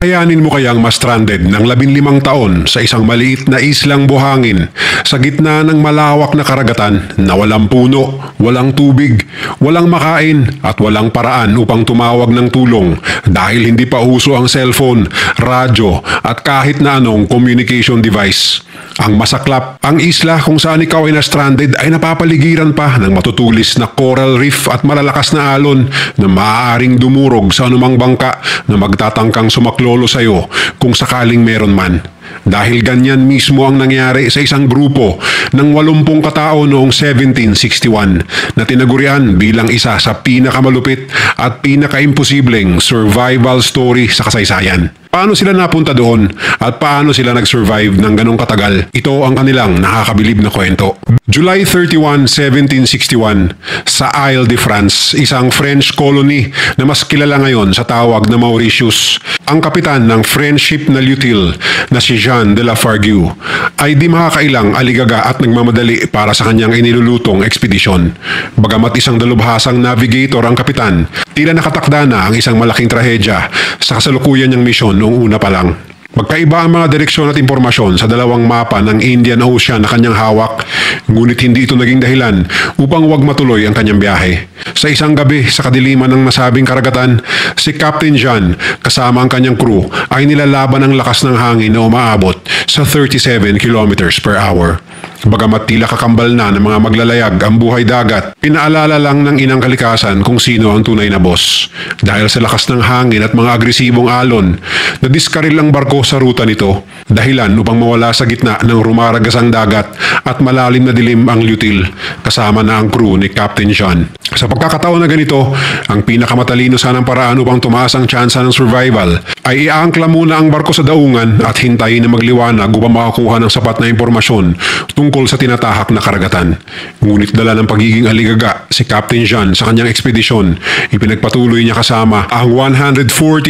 Kayanin mo kayang ma-stranded ng 15 taon sa isang maliit na islang buhangin sa gitna ng malawak na karagatan na walang puno, walang tubig, walang makain at walang paraan upang tumawag ng tulong dahil hindi pa uso ang cellphone, radyo at kahit na anong communication device. Ang masaklap, ang isla kung saan ikaw ay na-stranded ay napapaligiran pa ng matutulis na coral reef at malalakas na alon na maaaring dumurog sa anumang bangka na magtatangkang sumaklolo sa iyo kung sakaling meron man. Dahil ganyan mismo ang nangyari sa isang grupo ng 80 katao noong 1761 na tinagurian bilang isa sa pinakamalupit at pinakaimposibleng survival story sa kasaysayan. Paano sila napunta doon at paano sila nag-survive ng ganong katagal? Ito ang kanilang nakakabilib na kwento. July 31, 1761, sa Isle de France, isang French colony na mas kilala ngayon sa tawag na Mauritius. Ang kapitan ng French ship na Lutil na si Jean de la Fargue ay di makakailang aligaga at nagmamadali para sa kanyang inilulutong ekspedisyon. Bagamat isang dalubhasang navigator ang kapitan, tila nakatakda na ang isang malaking trahedya sa kasalukuyan niyang misyon noong una pa lang. Magkaiba ang mga direksyon at impormasyon sa dalawang mapa ng Indian Ocean na kanyang hawak, ngunit hindi ito naging dahilan upang wag matuloy ang kanyang biyahe. Sa isang gabi sa kadiliman ng nasabing karagatan, si Captain John kasama ang kanyang crew ay nilalaban ang lakas ng hangin na umaabot sa 37 kilometers per hour. Bagamat tila kakambal na ng mga maglalayag ang buhay dagat, pinaalala lang ng inang kalikasan kung sino ang tunay na boss. Dahil sa lakas ng hangin at mga agresibong alon, nadiskaril ang barko sa ruta nito, dahilan upang mawala sa gitna ng rumaragasang dagat at malalim na dilim ang Lutil, kasama na ang crew ni Captain John. Sa pagkakataon na ganito, ang pinakamatalino sanang paraan upang tumaas ang tsansa ng survival ay iaangkla muna ang barko sa daungan at hintayin na magliwanag upang makakuha ng sapat na impormasyon tungkol sa tinatahak na karagatan. Ngunit dala ng pagiging aligaga si Captain John sa kanyang ekspedisyon, ipinagpatuloy niya kasama ang 140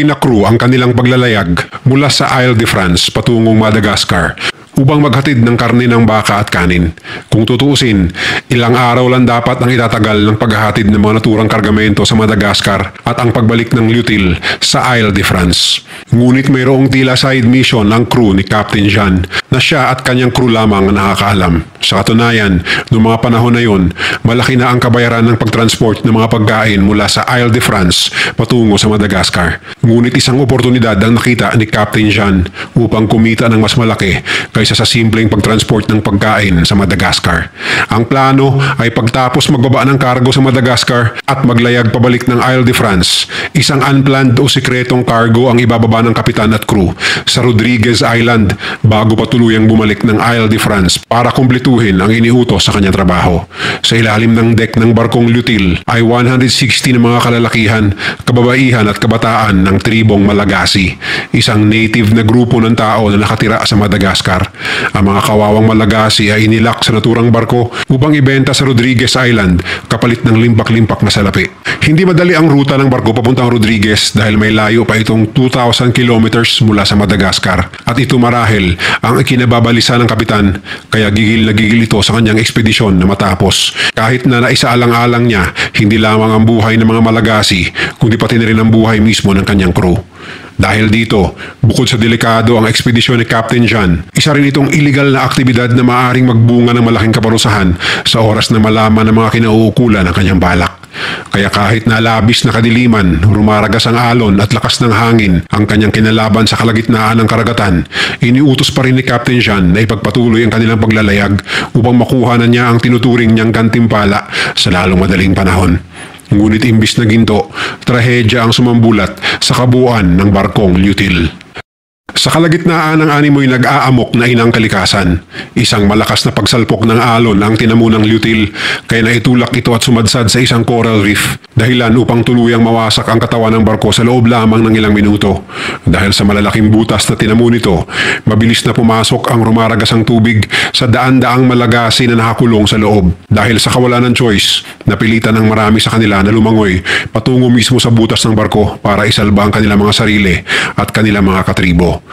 na crew ang kanilang paglalayag mula sa Isle de France patungong Madagascar upang maghatid ng karne ng baka at kanin. Kung tutuusin, ilang araw lang dapat ang itatagal ng paghahatid ng mga naturang kargamento sa Madagascar at ang pagbalik ng Lutil sa Isle de France. Ngunit mayroong tila side mission ang crew ni Captain John na siya at kanyang crew lamang ang nakakaalam. Sa katunayan, noong mga panahon na yon, malaki na ang kabayaran ng pagtransport ng mga pagkain mula sa Isle de France patungo sa Madagascar. Ngunit isang oportunidad ang nakita ni Captain John upang kumita ng mas malaki kaysa sa simpleng pagtransport ng pagkain sa Madagascar. Ang plano ay pagtapos magbaba ng kargo sa Madagascar at maglayag pabalik ng Isle de France, isang unplanned o sikretong kargo ang ibababa ng kapitan at crew sa Rodriguez Island bago pa tuluyang bumalik ng Isle de France para kumpletuhin ang iniutos sa kanyang trabaho. Sa ilalim ng deck ng barkong Lutil ay 160 na mga kalalakihan, kababaihan at kabataan ng tribong Malagasy, isang native na grupo ng tao na nakatira sa Madagascar. Ang mga kawawang Malagasy ay inilak sa naturang barko upang ibenta sa Rodriguez Island kapalit ng limpak-limpak na salapi. Hindi madali ang ruta ng barko papuntang Rodriguez dahil may layo pa itong 2,000 kilometers mula sa Madagascar at ito marahil ang ikinababalisa ng kapitan kaya gigil na gigil ito sa kanyang ekspedisyon na matapos. Kahit na naisaalang-alang niya hindi lamang ang buhay ng mga Malagasy kundi pati na rin ang buhay mismo ng kanyang crew. Dahil dito, bukod sa delikado ang ekspedisyon ni Captain John, isa rin itong illegal na aktibidad na maaaring magbunga ng malaking kaparusahan sa oras na malaman ng mga kinauukulan ng kanyang balak. Kaya kahit na labis na kadiliman, rumaragas ang alon at lakas ng hangin ang kanyang kinalaban sa kalagitnaan ng karagatan, iniutos pa rin ni Captain John na ipagpatuloy ang kanilang paglalayag upang makuha na niya ang tinuturing niyang gantimpala sa lalong madaling panahon. Ngunit imbis na ginto, trahedya ang sumambulat sa kabuuan ng barkong Lutil. Sa kalagitnaan ng animoy nag-aamok na inang kalikasan, isang malakas na pagsalpok ng alon ang tinamo ng Lutil kaya naitulak ito at sumadsad sa isang coral reef, dahilan upang tuluyang mawasak ang katawan ng barko sa loob lamang ng ilang minuto. Dahil sa malalaking butas na tinamo nito, mabilis na pumasok ang rumaragasang tubig sa daan-daang Malagasy na nakakulong sa loob. Dahil sa kawalan ng choice, napilitan ng marami sa kanila na lumangoy patungo mismo sa butas ng barko para isalba ang kanilang mga sarili at kanilang mga katribo.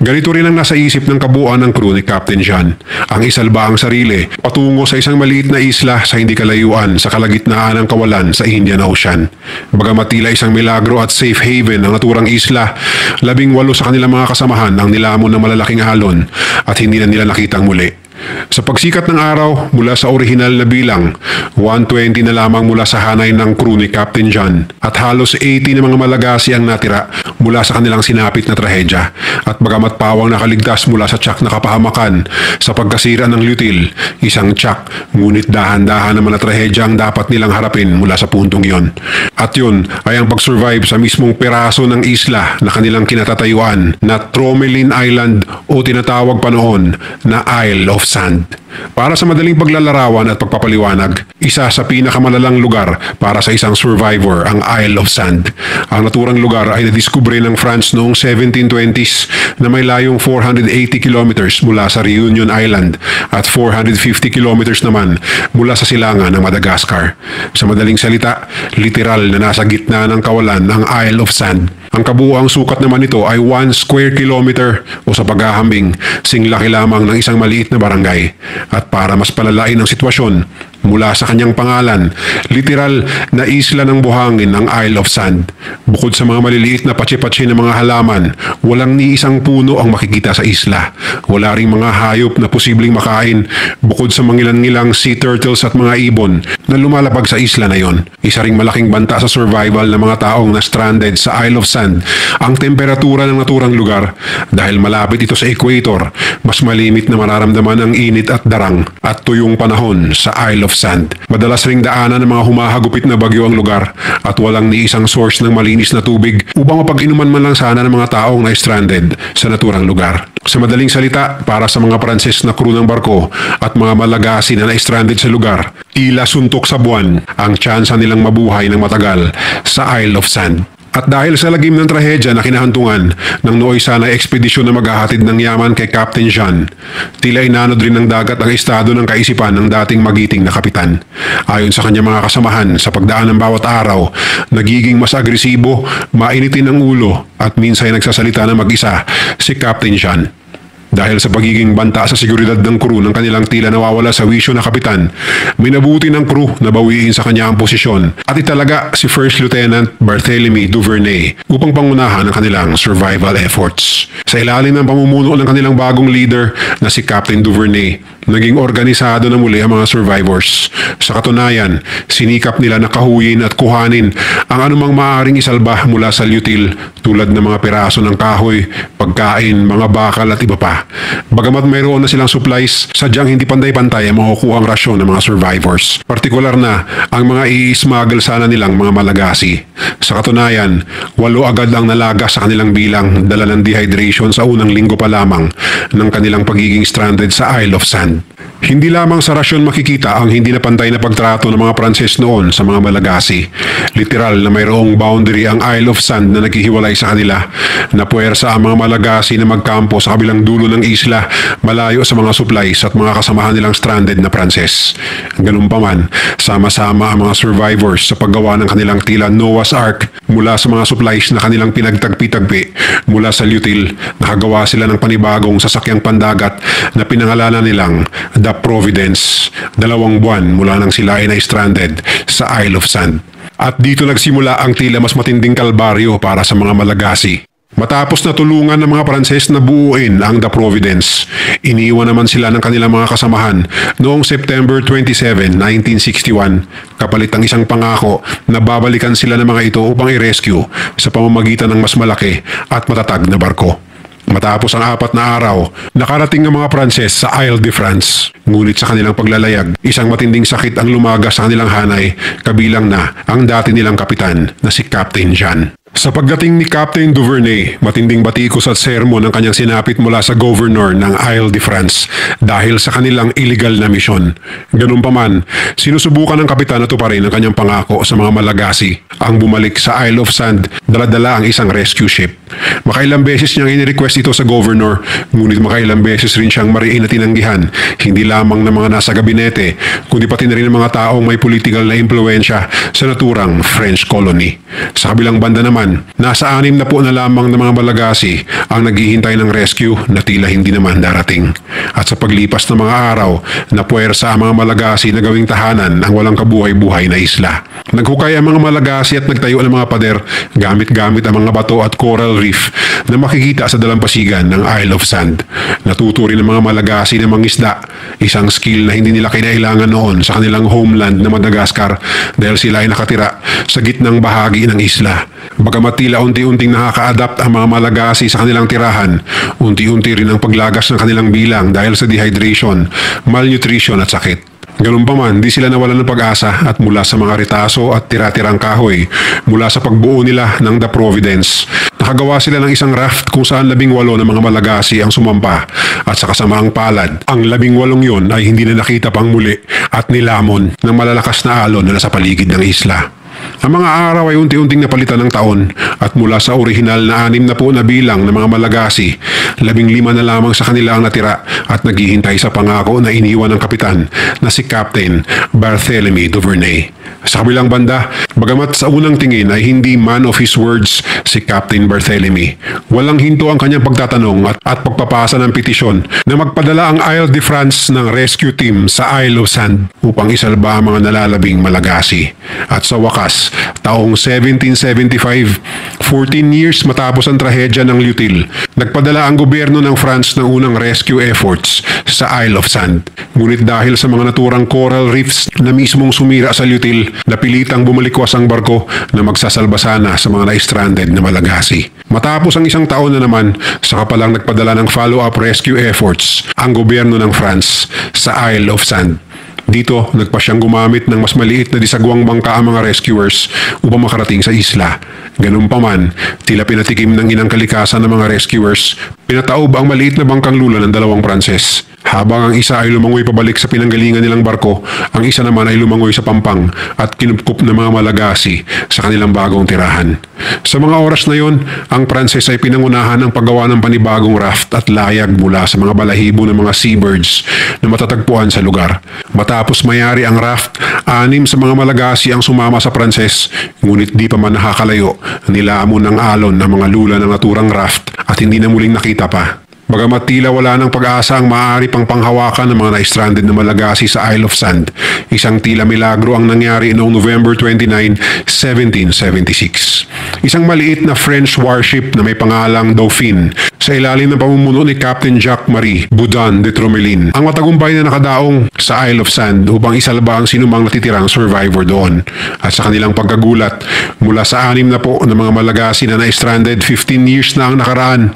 Ganito rin ang nasa isip ng kabuuan ng crew ni Captain John. Ang isalba ang sarili patungo sa isang maliit na isla sa hindi kalayuan sa kalagitnaan ng kawalan sa Indian Ocean. Bagamat tila isang milagro at safe haven ang naturang isla, 18 sa kanilang mga kasamahan ang nilamon ng malalaking alon at hindi na nila nakitang muli. Sa pagsikat ng araw mula sa orihinal na bilang, 120 na lamang mula sa hanay ng crew ni Captain John at halos 80 na mga Malagasy ang natira mula sa kanilang sinapit na trahedya. At bagamat pawang nakaligtas mula sa tiyak na kapahamakan sa pagkasira ng Lutile, isang tiyak ngunit dahan-dahan naman na trahedya ang dapat nilang harapin mula sa puntong iyon. At yun ay ang pag-survive sa mismong peraso ng isla na kanilang kinatatayuan na Tromelin Island o tinatawag pa noon na Isle of Sand. Para sa madaling paglalarawan at pagpapaliwanag, isa sa pinakamalalang lugar para sa isang survivor ang Isle of Sand. Ang naturang lugar ay nadiskubre ng France noong 1720s na may layong 480 kilometers mula sa Reunion Island at 450 kilometers naman mula sa silangan ng Madagascar. Sa madaling salita, literal na nasa gitna ng kawalan ang Isle of Sand. Ang kabuuang sukat naman nito ay 1 square kilometer o sa paghahambing, singlaki lamang ng isang maliit na barangay. At para mas palalain ang sitwasyon, mula sa kanyang pangalan, literal na isla ng buhangin ng Isle of Sand. Bukod sa mga maliliit na patsi-patsi na mga halaman, walang ni isang puno ang makikita sa isla. Wala ring mga hayop na posibleng makain bukod sa mangilan-ngilang sea turtles at mga ibon na lumalapag sa isla na yon. Isa ring malaking banta sa survival ng mga taong na stranded sa Isle of Sand ang temperatura ng naturang lugar. Dahil malapit ito sa equator, mas malimit na mararamdaman ang init at darang at tuyong panahon sa Isle of Sand. Madalas ring daanan ng mga humahagupit na bagyo ang lugar at walang ni isang source ng malinis na tubig upang mapag-inuman man lang sana ng mga taong na stranded sa naturang lugar. Sa madaling salita, para sa mga Pranses na crew ng barko at mga Malagasy na na-stranded sa lugar, tila suntok sa buwan ang tsansa nilang mabuhay ng matagal sa Isle of Sand. At dahil sa lagim ng trahedya na kinahantungan ng nooy sanay ekspedisyon na maghahatid ng yaman kay Captain John, tila inanod rin ng dagat ang estado ng kaisipan ng dating magiting na kapitan. Ayon sa kanyang mga kasamahan, sa pagdaan ng bawat araw, nagiging mas agresibo, mainitin ang ulo at minsan ay nagsasalita na mag-isa si Captain John. Dahil sa pagiging banta sa seguridad ng crew ng kanilang tila nawawala sa wisyo na kapitan, minabuti ng crew na bawiin sa kanya ang posisyon at italaga si First Lieutenant Barthélemy Duvernay upang pangunahan ang kanilang survival efforts. Sa ilalim ng pamumuno ng kanilang bagong leader na si Captain Duvernay, naging organisado na muli ang mga survivors. Sa katunayan, sinikap nila na kahuyin at kuhanin ang anumang maaaring isalba mula sa Lutile tulad ng mga piraso ng kahoy, pagkain, mga bakal at iba pa. Bagamat mayroon na silang supplies, sadyang hindi pantay-pantay ang makukuhang rasyon ng mga survivors. Partikular na ang mga i-smuggle sana nilang mga Malagasy. Sa katunayan, 8 agad ang nalaga sa kanilang bilang dala ng dehydration sa unang linggo pa lamang ng kanilang pagiging stranded sa Isle of Sand. Hindi lamang sa rasyon makikita ang hindi na pantay na pagtrato ng mga Pranses noon sa mga Malagasy. Literal na mayroong boundary ang Isle of Sand na naghihiwalay sa kanila, na puwersa ang mga Malagasy na magkampo sa kabilang dulo ng isla malayo sa mga supplies at mga kasamahan nilang stranded na Pranses. Ganun pa man, sama-sama ang mga survivors sa paggawa ng kanilang tila Noah's Ark mula sa mga supplies na kanilang pinagtagpi-tagpi mula sa Lutile. Nakagawa sila ng panibagong sasakyang pandagat na pinangalanan nilang The Providence, 2 buwan mula nang sila ay na-stranded sa Isle of Sand. At dito nagsimula ang tila mas matinding kalbaryo para sa mga Malagasy. Matapos na tulungan ng mga Pranses na buuin ang The Providence, iniwan naman sila ng kanilang mga kasamahan noong September 27, 1961, kapalit ang isang pangako na babalikan sila ng mga ito upang i-rescue sa pamamagitan ng mas malaki at matatag na barko. Matapos ang 4 na araw, nakarating ang mga Pranses sa Isle de France. Ngunit sa kanilang paglalayag, isang matinding sakit ang lumagas sa kanilang hanay, kabilang na ang dati nilang kapitan na si Captain John. Sa pagdating ni Captain Duvernay, matinding batikos at sermon ang kanyang sinapit mula sa governor ng Isle de France dahil sa kanilang illegal na misyon. Ganun pa man, sinusubukan ng kapitan na tuparin ang kanyang pangako sa mga Malagasy ang bumalik sa Isle of Sand, dala-dala ang isang rescue ship. Makailang beses niyang inirequest ito sa governor, ngunit makailang beses rin siyang mariin na tinanggihan, hindi lamang ng mga nasa gabinete, kundi pati na rin ng mga taong may political na impluensya sa naturang French colony. Sa kabilang banda naman, nasa 6 na po na lamang ng mga Malagasy ang naghihintay ng rescue na tila hindi naman darating. At sa paglipas ng mga araw, napuwersa ang mga Malagasy na gawing tahanan ang walang kabuhay-buhay na isla. Naghukay ang mga Malagasy at nagtayo ng mga pader gamit-gamit ang mga bato at coral reef na makikita sa dalampasigan ng Isle of Sand. Natuto rin ang mga Malagasy na mangisda, isang skill na hindi nila kinailangan noon sa kanilang homeland na Madagascar dahil sila ay nakatira sa gitnang bahagi ng isla. Bagamat tila unti-unting nakaka-adapt ang mga Malagasy sa kanilang tirahan, unti-unti rin ang paglagas ng kanilang bilang dahil sa dehydration, malnutrition at sakit. Ganun pa man, di sila nawalan ng pag-asa at mula sa mga ritaso at tira-tirang kahoy, mula sa pagbuo nila ng The Providence, nakagawa sila ng isang raft kung saan 18 ng mga Malagasy ang sumampa at sa kasamaang palad, ang 18 yon ay hindi na nakita pang muli at nilamon ng malalakas na alon na nasa paligid ng isla. Ang mga araw ay unti-unting napalitan ng taon at mula sa orihinal na 6 na po na bilang ng mga Malagasy, 15 na lamang sa kanila ang natira at naghihintay sa pangako na iniwan ng kapitan na si Captain Barthélemy Duvernay. Sa kabilang banda, bagamat sa unang tingin ay hindi man of his words si Captain Barthélemy, walang hinto ang kanyang pagtatanong at pagpapasa ng petisyon na magpadala ang Isle de France ng rescue team sa Isle of Sand upang isalba ang mga nalalabing Malagasy. At sa wakas, taong 1775, 14 years matapos ang trahedya ng Lutile, nagpadala ang gobyerno ng France ng unang rescue efforts sa Isle of Sand. Ngunit dahil sa mga naturang coral reefs na mismong sumira sa Lutile, napilitang bumalikwas ang barko na magsasalba sana sa mga na-stranded na Malagasy. Matapos ang isang taon na naman, saka palang nagpadala ng follow-up rescue efforts ang gobyerno ng France sa Isle of Sand. Dito, nagpa siyang gumamit ng mas maliit na disagwang bangka ang mga rescuers upang makarating sa isla. Ganun pa man, tila pinatikim ng inang kalikasan ng mga rescuers, pinataob ang maliit na bangkang lula ng 2 Pranses. Habang ang isa ay lumangoy pabalik sa pinanggalingan nilang barko, ang isa naman ay lumangoy sa pampang at kinupkup ng mga Malagasy sa kanilang bagong tirahan. Sa mga oras na yon, ang Pranses ay pinangunahan ang paggawa ng panibagong raft at layag mula sa mga balahibo ng mga seabirds na matatagpuan sa lugar. Matapos mayari ang raft, 6 sa mga Malagasy ang sumama sa Pranses, ngunit di pa man nakakalayo, nilamon ng alon ng mga lula ng naturang raft at hindi na muling nakita pa. Bagamat tila wala ng pag-asa ang maaari pang panghawakan ng mga na-stranded na Malagasy sa Isle of Sand, isang tila milagro ang nangyari noong November 29, 1776. Isang maliit na French warship na may pangalang Dauphine sa ilalim ng pamumuno ni Captain Jacques-Marie Boudin de Tromelin ang matagumpay na nakadaong sa Isle of Sand upang isalba ang sinumang natitirang survivor doon. At sa kanilang pagkagulat, mula sa 6 na po ng mga Malagasy na na-stranded, 15 years na ang nakaraan,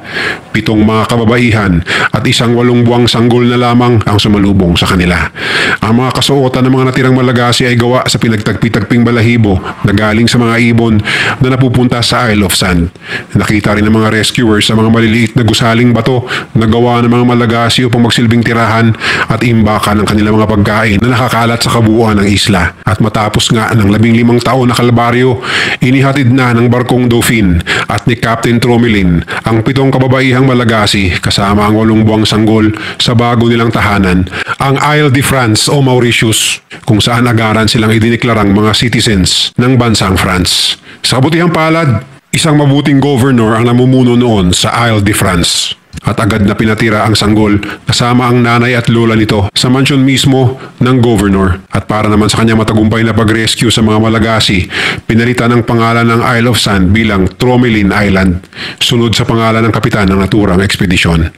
7 mga kababaihan at isang 8 buwang sanggol na lamang ang sumalubong sa kanila. Ang mga kasuotan ng mga natirang Malagasy ay gawa sa pinagtagpi-tagping balahibo na galing sa mga ibon na napupunta sa Isle of Sand. Nakita rin ng mga rescuers sa mga maliliit na gusaling bato na gawa ng mga Malagasy upang magsilbing tirahan at imbakan ng kanilang mga pagkain na nakakalat sa kabuuan ng isla. At matapos nga ng 15 taon na kalbaryo, inihatid na ng barkong Dauphine at ni Captain Tromelin ang 7 kababaihang Malagasy kasama ang 8 buwang sanggol sa bago nilang tahanan, ang Isle de France o Mauritius, kung saan agaran silang idineklarang mga citizens ng bansang France. Sa kabutihang palad, isang mabuting governor ang namumuno noon sa Isle de France. At agad na pinatira ang sanggol kasama ang nanay at lola nito sa mansyon mismo ng governor. At para naman sa kanyang matagumpay na pag-rescue sa mga Malagasy, pinalitan ang pangalan ng Isle of Sand bilang Tromelin Island, sunod sa pangalan ng kapitan ng naturang ekspedisyon.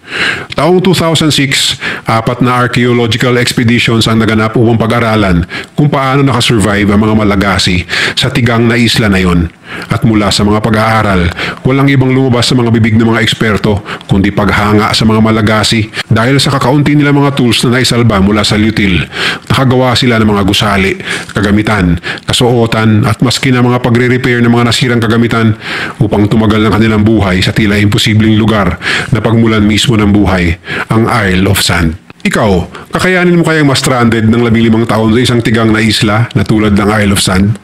Taong 2006, 4 na archaeological expeditions ang naganap upang pag-aralan kung paano nakasurvive ang mga Malagasy sa tigang na isla na yon. At mula sa mga pag-aaral, walang ibang lumabas sa mga bibig ng mga eksperto kundi paghanga sa mga Malagasy dahil sa kakaunti nila mga tools na naisalba mula sa Lutile. Nakagawa sila ng mga gusali, kagamitan, kasuotan at maski na mga pagre-repair ng mga nasirang kagamitan upang tumagal ng kanilang buhay sa tila imposibleng lugar na pagmulan mismo ng buhay, ang Isle of Sand. Ikaw, kakayanin mo kayang ma-stranded ng 15 taon sa isang tigang na isla na tulad ng Isle of Sand?